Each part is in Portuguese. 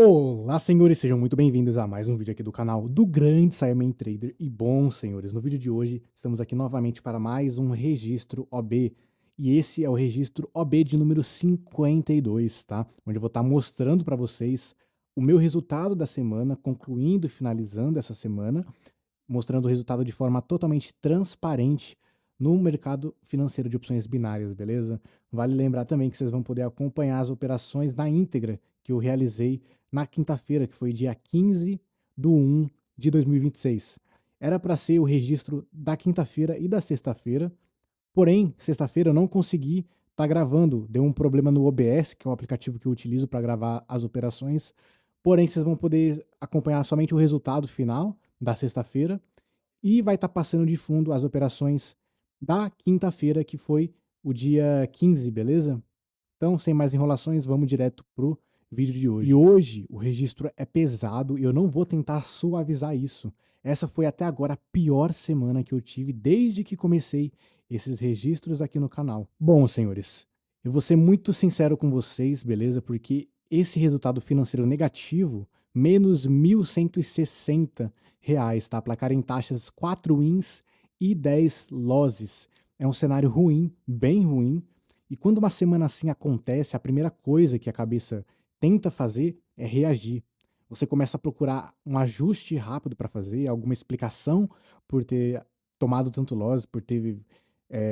Olá, senhores, sejam muito bem-vindos a mais um vídeo aqui do canal do grande Simon Trader. E bom, senhores, no vídeo de hoje estamos aqui novamente para mais um registro OB. E esse é o registro OB de número 52, tá? Onde eu vou estar mostrando para vocês o meu resultado da semana, concluindo e finalizando essa semana, mostrando o resultado de forma totalmente transparente no mercado financeiro de opções binárias, beleza? Vale lembrar também que vocês vão poder acompanhar as operações na íntegra que eu realizei na quinta-feira, que foi dia 15/1 de 2026. Era para ser o registro da quinta-feira e da sexta-feira, porém, sexta-feira eu não consegui estar gravando, deu um problema no OBS, que é o aplicativo que eu utilizo para gravar as operações. Porém, vocês vão poder acompanhar somente o resultado final da sexta-feira e vai estar passando de fundo as operações da quinta-feira, que foi o dia 15, beleza? Então, sem mais enrolações, vamos direto pro vídeo de hoje. E hoje o registro é pesado e eu não vou tentar suavizar isso. Essa foi até agora a pior semana que eu tive desde que comecei esses registros aqui no canal. Bom, senhores, eu vou ser muito sincero com vocês, beleza? Porque esse resultado financeiro negativo, menos R$ 1.160, tá? Placar em taxas 4 wins e 10 losses. É um cenário ruim, bem ruim. E quando uma semana assim acontece, a primeira coisa que a cabeça tenta fazer é reagir. Você começa a procurar um ajuste rápido para fazer, alguma explicação por ter tomado tanto loss, por ter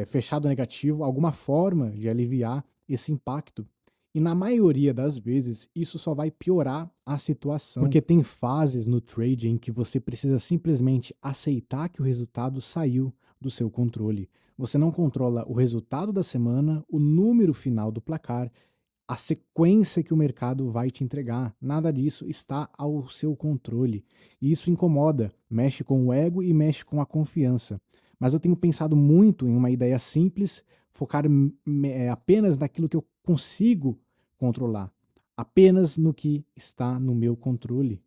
fechado negativo, alguma forma de aliviar esse impacto. E na maioria das vezes, isso só vai piorar a situação. Porque tem fases no trade em que você precisa simplesmente aceitar que o resultado saiu do seu controle. Você não controla o resultado da semana, o número final do placar, a sequência que o mercado vai te entregar. Nada disso está ao seu controle. E isso incomoda, mexe com o ego e mexe com a confiança. Mas eu tenho pensado muito em uma ideia simples, focar apenas naquilo que eu consigo controlar, apenas no que está no meu controle.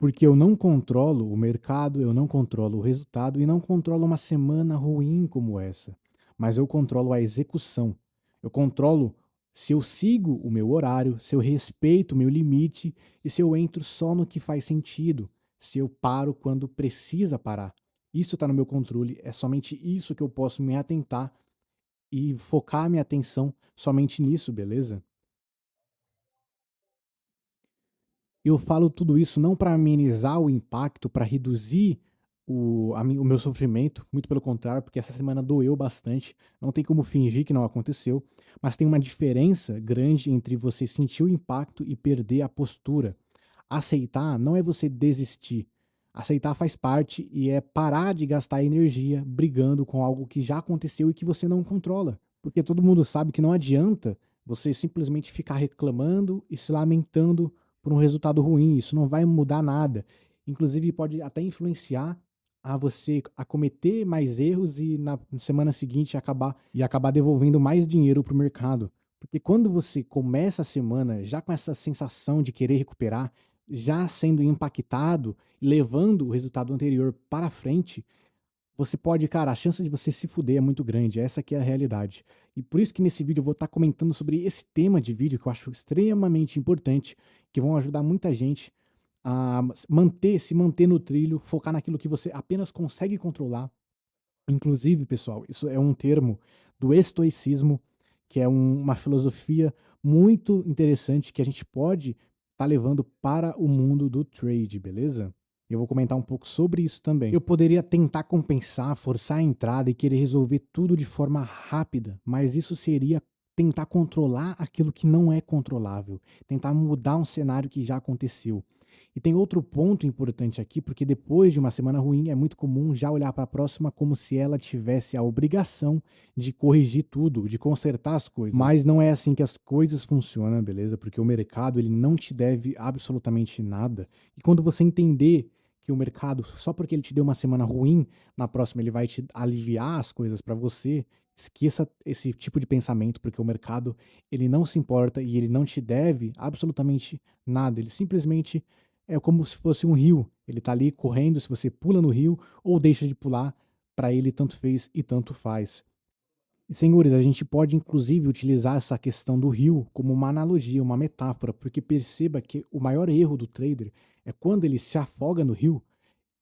Porque eu não controlo o mercado, eu não controlo o resultado e não controlo uma semana ruim como essa. Mas eu controlo a execução. Eu controlo se eu sigo o meu horário, se eu respeito o meu limite e se eu entro só no que faz sentido, se eu paro quando precisa parar. Isso está no meu controle, é somente isso que eu posso me atentar e focar minha atenção somente nisso, beleza? Eu falo tudo isso não para amenizar o impacto, para reduzir o meu sofrimento, muito pelo contrário, porque essa semana doeu bastante, não tem como fingir que não aconteceu, mas tem uma diferença grande entre você sentir o impacto e perder a postura. Aceitar não é você desistir. Aceitar faz parte e é parar de gastar energia brigando com algo que já aconteceu e que você não controla. Porque todo mundo sabe que não adianta você simplesmente ficar reclamando e se lamentando por um resultado ruim, isso não vai mudar nada. Inclusive pode até influenciar a você a cometer mais erros e na semana seguinte acabar devolvendo mais dinheiro para o mercado. Porque quando você começa a semana já com essa sensação de querer recuperar, já sendo impactado, levando o resultado anterior para frente, você pode, cara, a chance de você se fuder é muito grande, essa que é a realidade. E por isso que nesse vídeo eu vou estar comentando sobre esse tema de vídeo que eu acho extremamente importante, que vão ajudar muita gente a se manter no trilho, focar naquilo que você apenas consegue controlar. Inclusive, pessoal, isso é um termo do estoicismo, que é uma filosofia muito interessante que a gente pode estar levando para o mundo do trade, beleza? Eu vou comentar um pouco sobre isso também. Eu poderia tentar compensar, forçar a entrada e querer resolver tudo de forma rápida, mas isso seria tentar controlar aquilo que não é controlável, tentar mudar um cenário que já aconteceu. E tem outro ponto importante aqui, porque depois de uma semana ruim é muito comum já olhar para a próxima como se ela tivesse a obrigação de corrigir tudo, de consertar as coisas. Mas não é assim que as coisas funcionam, beleza? Porque o mercado ele não te deve absolutamente nada. E quando você entender que o mercado, só porque ele te deu uma semana ruim, na próxima ele vai te aliviar as coisas para você, esqueça esse tipo de pensamento, porque o mercado ele não se importa e ele não te deve absolutamente nada. Ele simplesmente é como se fosse um rio. Ele tá ali correndo, se você pula no rio ou deixa de pular, para ele tanto fez e tanto faz. E, senhores, a gente pode inclusive utilizar essa questão do rio como uma analogia, uma metáfora, porque perceba que o maior erro do trader é quando ele se afoga no rio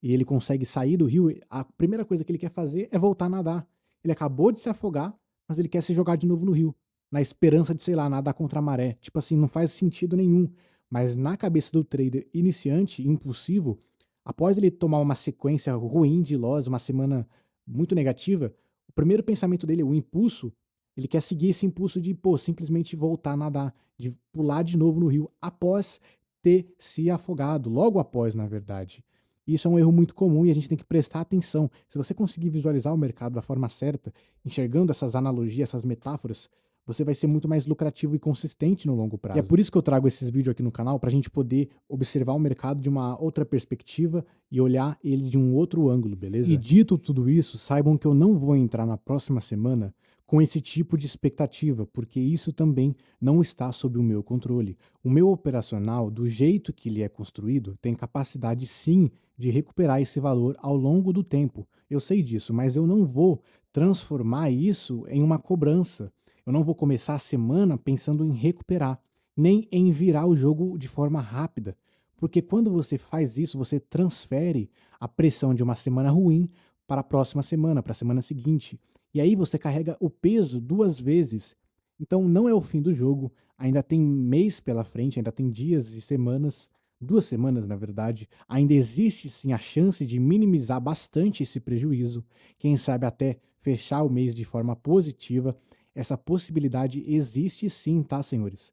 e ele consegue sair do rio, a primeira coisa que ele quer fazer é voltar a nadar. Ele acabou de se afogar, mas ele quer se jogar de novo no rio, na esperança de, sei lá, nadar contra a maré. Tipo assim, não faz sentido nenhum. Mas na cabeça do trader iniciante, impulsivo, após ele tomar uma sequência ruim de loss, uma semana muito negativa, o primeiro pensamento dele, o impulso, ele quer seguir esse impulso de, pô, simplesmente voltar a nadar, de pular de novo no rio, após ter se afogado, logo após, na verdade. Isso é um erro muito comum e a gente tem que prestar atenção. Se você conseguir visualizar o mercado da forma certa, enxergando essas analogias, essas metáforas, você vai ser muito mais lucrativo e consistente no longo prazo. E é por isso que eu trago esses vídeos aqui no canal, para a gente poder observar o mercado de uma outra perspectiva e olhar ele de um outro ângulo, beleza? E dito tudo isso, saibam que eu não vou entrar na próxima semana com esse tipo de expectativa, porque isso também não está sob o meu controle. O meu operacional, do jeito que ele é construído, tem capacidade sim de recuperar esse valor ao longo do tempo. Eu sei disso, mas eu não vou transformar isso em uma cobrança. Eu não vou começar a semana pensando em recuperar, nem em virar o jogo de forma rápida. Porque quando você faz isso, você transfere a pressão de uma semana ruim para a próxima semana, para a semana seguinte. E aí você carrega o peso duas vezes. Então não é o fim do jogo, ainda tem mês pela frente, ainda tem dias e semanas, 2 semanas na verdade. Ainda existe sim a chance de minimizar bastante esse prejuízo, quem sabe até fechar o mês de forma positiva. Essa possibilidade existe sim, tá, senhores?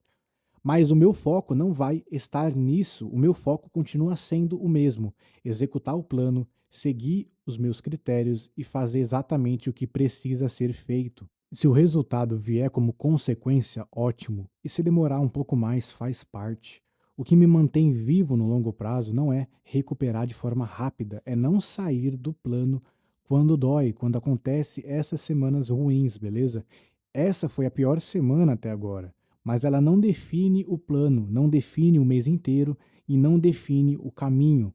Mas o meu foco não vai estar nisso, o meu foco continua sendo o mesmo: executar o plano, seguir os meus critérios e fazer exatamente o que precisa ser feito. Se o resultado vier como consequência, ótimo, e se demorar um pouco mais, faz parte. O que me mantém vivo no longo prazo não é recuperar de forma rápida, é não sair do plano quando dói, quando acontece essas semanas ruins, beleza? Essa foi a pior semana até agora, mas ela não define o plano, não define o mês inteiro e não define o caminho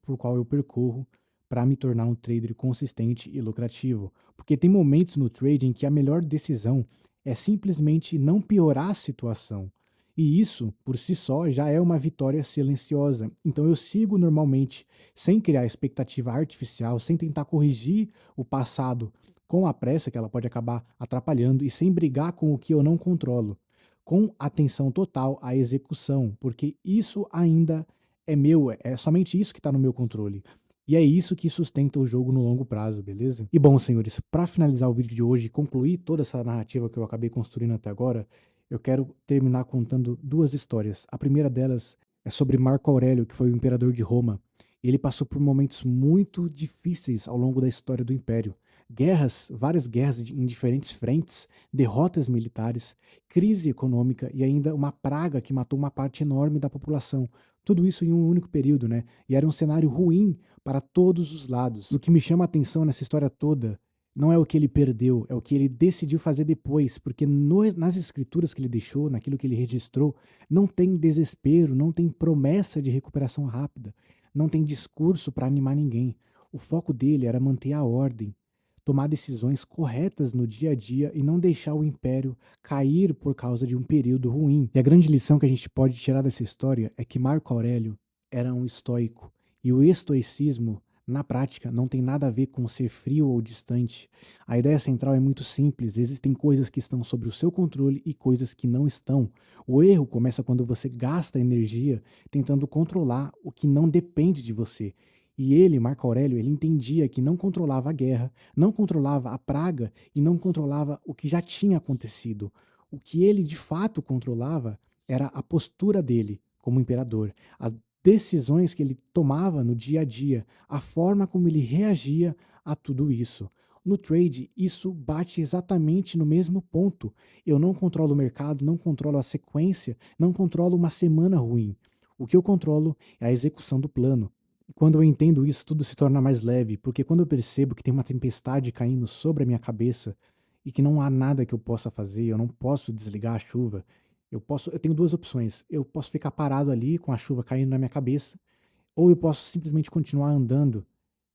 por qual eu percorro para me tornar um trader consistente e lucrativo. Porque tem momentos no trading que a melhor decisão é simplesmente não piorar a situação. E isso, por si só, já é uma vitória silenciosa. Então eu sigo normalmente, sem criar expectativa artificial, sem tentar corrigir o passado com a pressa, que ela pode acabar atrapalhando, e sem brigar com o que eu não controlo, com atenção total à execução, porque isso ainda é meu, é somente isso que está no meu controle. E é isso que sustenta o jogo no longo prazo, beleza? E bom, senhores, para finalizar o vídeo de hoje e concluir toda essa narrativa que eu acabei construindo até agora, eu quero terminar contando duas histórias. A primeira delas é sobre Marco Aurélio, que foi o imperador de Roma. Ele passou por momentos muito difíceis ao longo da história do Império. Guerras, várias guerras em diferentes frentes, derrotas militares, crise econômica e ainda uma praga que matou uma parte enorme da população. Tudo isso em um único período, né? E era um cenário ruim para todos os lados. O que me chama a atenção nessa história toda não é o que ele perdeu, é o que ele decidiu fazer depois, porque nas escrituras que ele deixou, naquilo que ele registrou, não tem desespero, não tem promessa de recuperação rápida, não tem discurso para animar ninguém. O foco dele era manter a ordem, tomar decisões corretas no dia a dia e não deixar o império cair por causa de um período ruim. E a grande lição que a gente pode tirar dessa história é que Marco Aurélio era um estoico, e o estoicismo, na prática, não tem nada a ver com ser frio ou distante. A ideia central é muito simples: existem coisas que estão sob o seu controle e coisas que não estão. O erro começa quando você gasta energia tentando controlar o que não depende de você. E ele, Marco Aurélio, ele entendia que não controlava a guerra, não controlava a praga e não controlava o que já tinha acontecido. O que ele de fato controlava era a postura dele como imperador, as decisões que ele tomava no dia a dia, a forma como ele reagia a tudo isso. No trade, isso bate exatamente no mesmo ponto. Eu não controlo o mercado, não controlo a sequência, não controlo uma semana ruim. O que eu controlo é a execução do plano. Quando eu entendo isso, tudo se torna mais leve, porque quando eu percebo que tem uma tempestade caindo sobre a minha cabeça e que não há nada que eu possa fazer, eu não posso desligar a chuva, eu tenho duas opções: eu posso ficar parado ali com a chuva caindo na minha cabeça, ou eu posso simplesmente continuar andando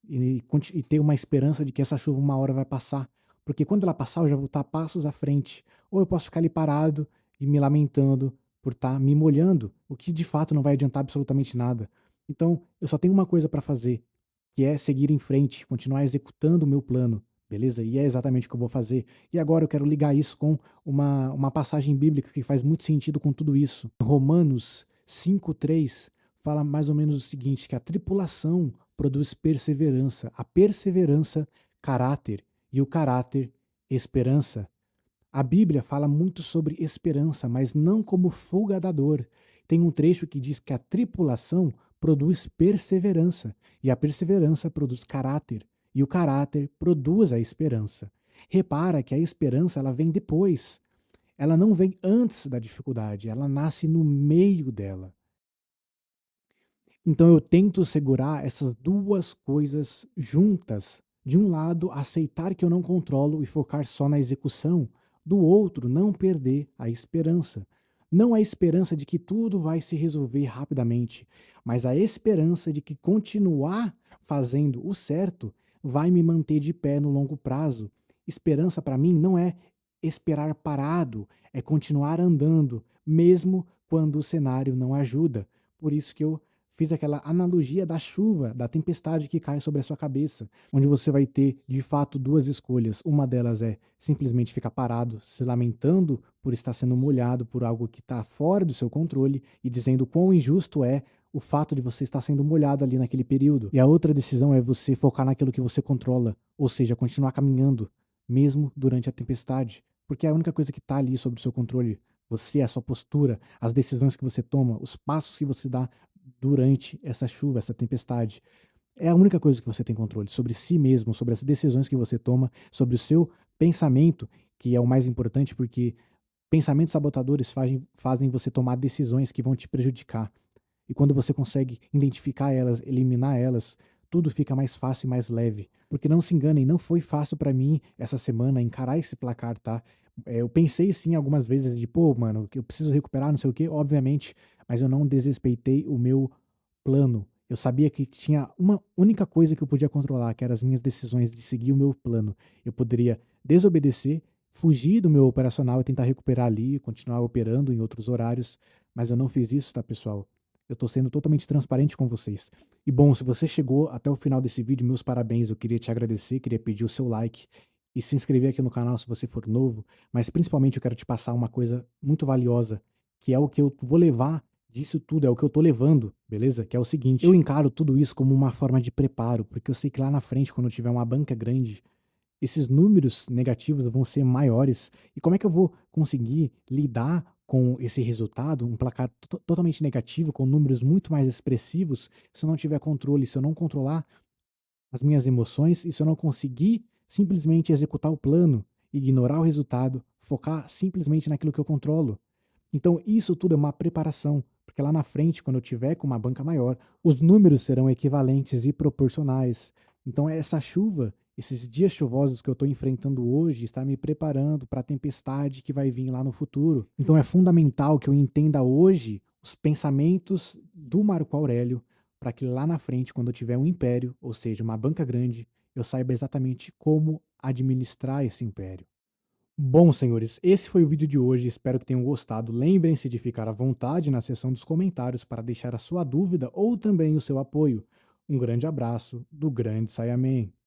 e ter uma esperança de que essa chuva uma hora vai passar, porque quando ela passar eu já vou estar passos à frente, ou eu posso ficar ali parado e me lamentando por estar me molhando, o que de fato não vai adiantar absolutamente nada. Então, eu só tenho uma coisa para fazer, que é seguir em frente, continuar executando o meu plano, beleza? E é exatamente o que eu vou fazer. E agora eu quero ligar isso com uma passagem bíblica que faz muito sentido com tudo isso. Romanos 5:3 fala mais ou menos o seguinte, que a tripulação produz perseverança, a perseverança, caráter, e o caráter, esperança. A Bíblia fala muito sobre esperança, mas não como fuga da dor. Tem um trecho que diz que a tripulação produz perseverança, e a perseverança produz caráter, e o caráter produz a esperança. Repara que a esperança ela vem depois. Ela não vem antes da dificuldade, ela nasce no meio dela. Então eu tento segurar essas duas coisas juntas. De um lado, aceitar que eu não controlo e focar só na execução. Do outro, não perder a esperança. Não a esperança de que tudo vai se resolver rapidamente, mas a esperança de que continuar fazendo o certo vai me manter de pé no longo prazo. Esperança para mim não é esperar parado, é continuar andando, mesmo quando o cenário não ajuda. Por isso que eu fiz aquela analogia da chuva, da tempestade que cai sobre a sua cabeça, onde você vai ter, de fato, duas escolhas. Uma delas é simplesmente ficar parado, se lamentando por estar sendo molhado por algo que está fora do seu controle e dizendo quão injusto é o fato de você estar sendo molhado ali naquele período. E a outra decisão é você focar naquilo que você controla, ou seja, continuar caminhando, mesmo durante a tempestade, porque é a única coisa que está ali sob o seu controle. Você, a sua postura, as decisões que você toma, os passos que você dá durante essa chuva, essa tempestade. É a única coisa que você tem controle sobre si mesmo, sobre as decisões que você toma, sobre o seu pensamento, que é o mais importante, porque pensamentos sabotadores fazem você tomar decisões que vão te prejudicar. E quando você consegue identificar elas, eliminar elas, tudo fica mais fácil e mais leve. Porque não se enganem, não foi fácil pra mim essa semana encarar esse placar, tá? Eu pensei sim algumas vezes de, pô, mano, que eu preciso recuperar, não sei o quê, obviamente, mas eu não desrespeitei o meu plano. Eu sabia que tinha uma única coisa que eu podia controlar, que eram as minhas decisões de seguir o meu plano. Eu poderia desobedecer, fugir do meu operacional e tentar recuperar ali, continuar operando em outros horários, mas eu não fiz isso, tá, pessoal? Eu tô sendo totalmente transparente com vocês. E bom, se você chegou até o final desse vídeo, meus parabéns. Eu queria te agradecer, queria pedir o seu like e se inscrever aqui no canal se você for novo, mas principalmente eu quero te passar uma coisa muito valiosa, que é o que eu vou levar disso tudo, é o que eu tô levando, beleza? Que é o seguinte, eu encaro tudo isso como uma forma de preparo, porque eu sei que lá na frente, quando eu tiver uma banca grande, esses números negativos vão ser maiores. E como é que eu vou conseguir lidar com esse resultado, um placar totalmente negativo, com números muito mais expressivos, se eu não tiver controle, se eu não controlar as minhas emoções e se eu não conseguir simplesmente executar o plano, ignorar o resultado, focar simplesmente naquilo que eu controlo? Então, isso tudo é uma preparação, porque lá na frente, quando eu tiver com uma banca maior, os números serão equivalentes e proporcionais. Então, essa chuva, esses dias chuvosos que eu estou enfrentando hoje, está me preparando para a tempestade que vai vir lá no futuro. Então, é fundamental que eu entenda hoje os pensamentos do Marco Aurélio, para que lá na frente, quando eu tiver um império, ou seja, uma banca grande, eu saiba exatamente como administrar esse império. Bom, senhores, esse foi o vídeo de hoje, espero que tenham gostado. Lembrem-se de ficar à vontade na seção dos comentários para deixar a sua dúvida ou também o seu apoio. Um grande abraço do Grande Saiyaman.